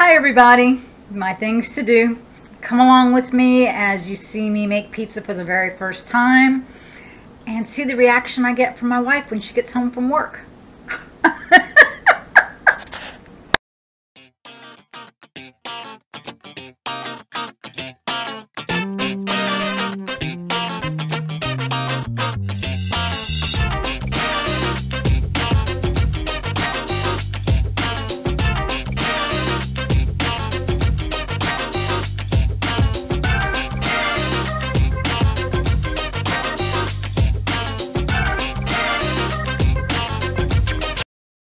Hi everybody, my things to do. Come along with me as you see me make pizza for the very first time and see the reaction I get from my wife when she gets home from work.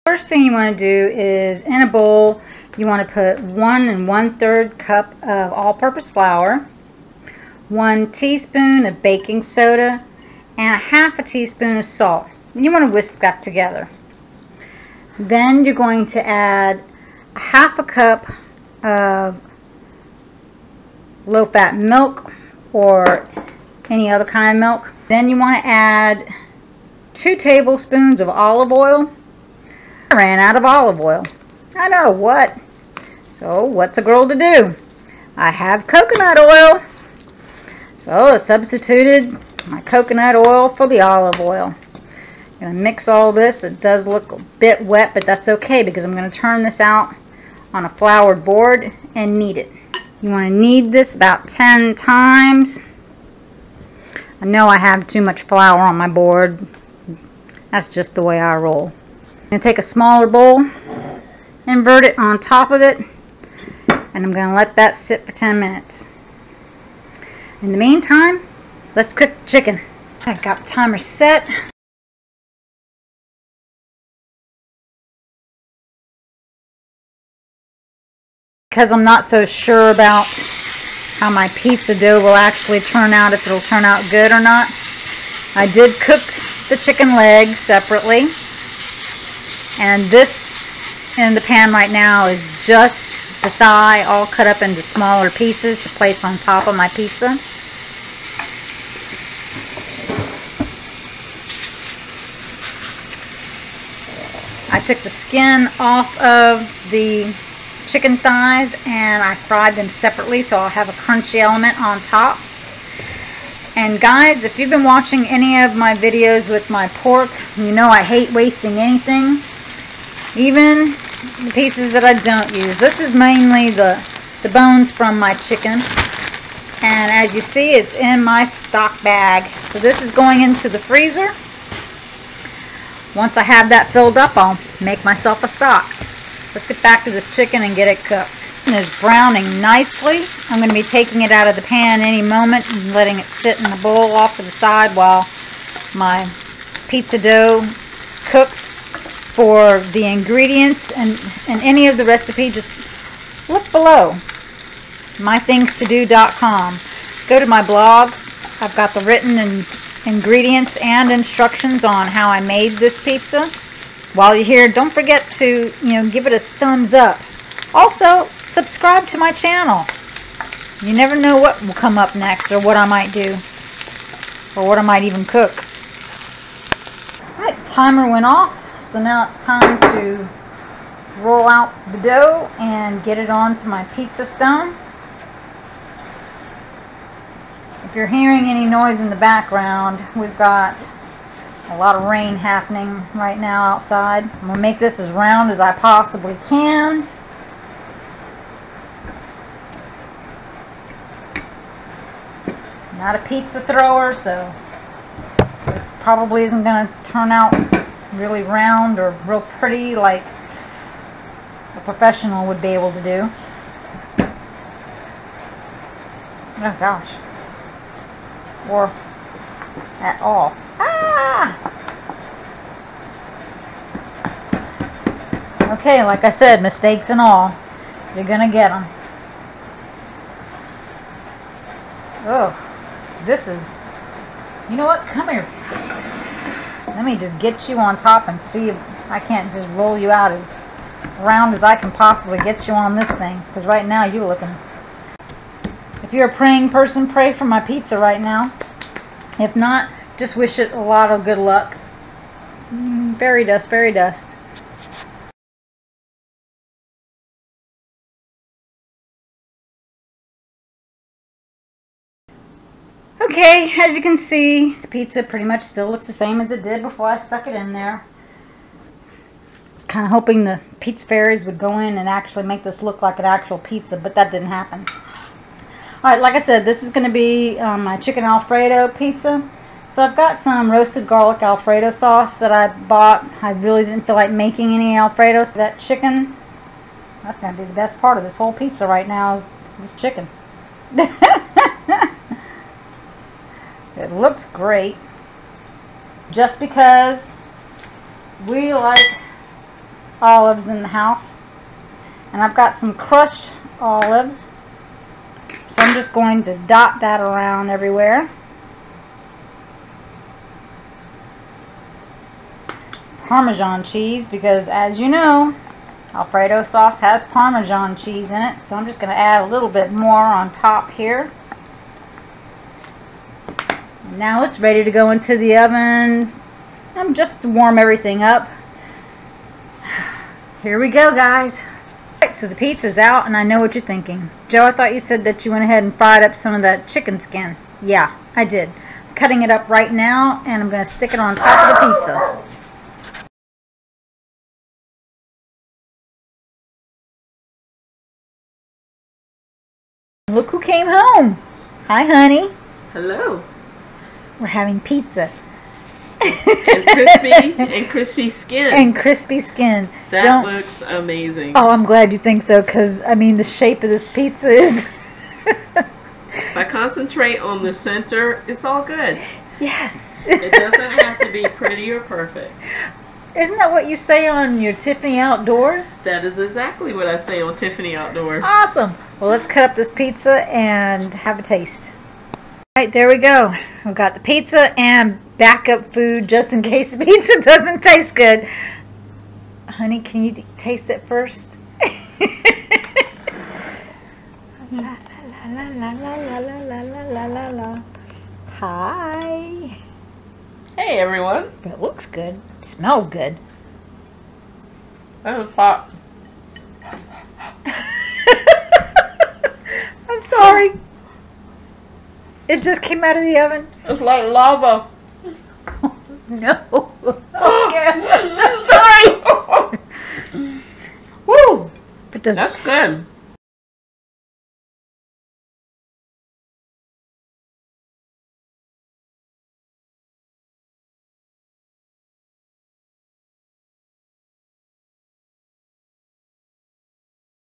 First thing you want to do is, in a bowl, you want to put 1 1/3 cup of all-purpose flour, 1 teaspoon of baking soda, and 1/2 teaspoon of salt. And you want to whisk that together. Then you're going to add 1/2 cup of low-fat milk or any other kind of milk. Then you want to add 2 tablespoons of olive oil. I ran out of olive oil. I know, what? So what's a girl to do? I have coconut oil. So I substituted my coconut oil for the olive oil. I'm going to mix all this. It does look a bit wet, but that's okay because I'm going to turn this out on a floured board and knead it. You want to knead this about 10 times. I know I have too much flour on my board. That's just the way I roll. I'm going to take a smaller bowl, invert it on top of it, and I'm going to let that sit for 10 minutes. In the meantime, let's cook the chicken. I've got the timer set. Because I'm not so sure about how my pizza dough will actually turn out, if it'll turn out good or not, I did cook the chicken leg separately. And this in the pan right now is just the thigh, all cut up into smaller pieces to place on top of my pizza. I took the skin off of the chicken thighs and I fried them separately so I'll have a crunchy element on top. And guys, if you've been watching any of my videos with my pork, you know I hate wasting anything. Even the pieces that I don't use. This is mainly the bones from my chicken. And as you see, it's in my stock bag. So this is going into the freezer. Once I have that filled up, I'll make myself a stock. Let's get back to this chicken and get it cooked. It is browning nicely. I'm going to be taking it out of the pan any moment and letting it sit in the bowl off to the side while my pizza dough cooks. For the ingredients and any of the recipe, just look below mythingstodo.com. Go to my blog. I've got the written ingredients and instructions on how I made this pizza. While you're here, don't forget to give it a thumbs up. Also, subscribe to my channel. You never know what will come up next or what I might do or what I might even cook. Alright, timer went off. So now it's time to roll out the dough and get it onto my pizza stone. If you're hearing any noise in the background, we've got a lot of rain happening right now outside. I'm going to make this as round as I possibly can. Not a pizza thrower, so this probably isn't going to turn out really round or real pretty like a professional would be able to do. Oh gosh. Or at all. Ah! Okay, like I said, mistakes and all, you're gonna get them. Oh, this is, you know what, come here. Let me just get you on top and see if I can't just roll you out as round as I can possibly get you on this thing. Because right now you're looking... If you're a praying person, pray for my pizza right now. If not, just wish it a lot of good luck. Fairy dust, fairy dust. Okay, as you can see, the pizza pretty much still looks the same as it did before I stuck it in there. I was kind of hoping the pizza fairies would go in and actually make this look like an actual pizza, but that didn't happen. Alright, like I said, this is going to be my chicken Alfredo pizza. So I've got some roasted garlic Alfredo sauce that I bought. I really didn't feel like making any Alfredo, so that chicken, that's going to be the best part of this whole pizza right now, is this chicken. It looks great. Just because we like olives in the house. And I've got some crushed olives. So I'm just going to dot that around everywhere. Parmesan cheese, because as you know, Alfredo sauce has Parmesan cheese in it. So I'm just going to add a little bit more on top here. Now it's ready to go into the oven. Just to warm everything up. Here we go, guys. Alright, so the pizza's out, and I know what you're thinking. Joe, I thought you said that you went ahead and fried up some of that chicken skin. Yeah, I did. I'm cutting it up right now, and I'm going to stick it on top of the pizza. Look who came home. Hi, honey. Hello. We're having pizza. And crispy skin. And crispy skin. That looks amazing. Oh, I'm glad you think so, because, I mean, the shape of this pizza is... If I concentrate on the center, it's all good. Yes. It doesn't have to be pretty or perfect. Isn't that what you say on your Tiffany Outdoors? That is exactly what I say on Tiffany Outdoors. Awesome. Well, let's cut up this pizza and have a taste. Alright, there we go. We've got the pizza and backup food just in case the pizza doesn't taste good. Honey, can you taste it first? La, la, la, la, la, la, la, la, la, la. Hi. Hey, everyone. It looks good. It smells good. That was hot. I'm sorry. It just came out of the oven. It's like lava. No. Okay. I'm so sorry. Woo. But That's good.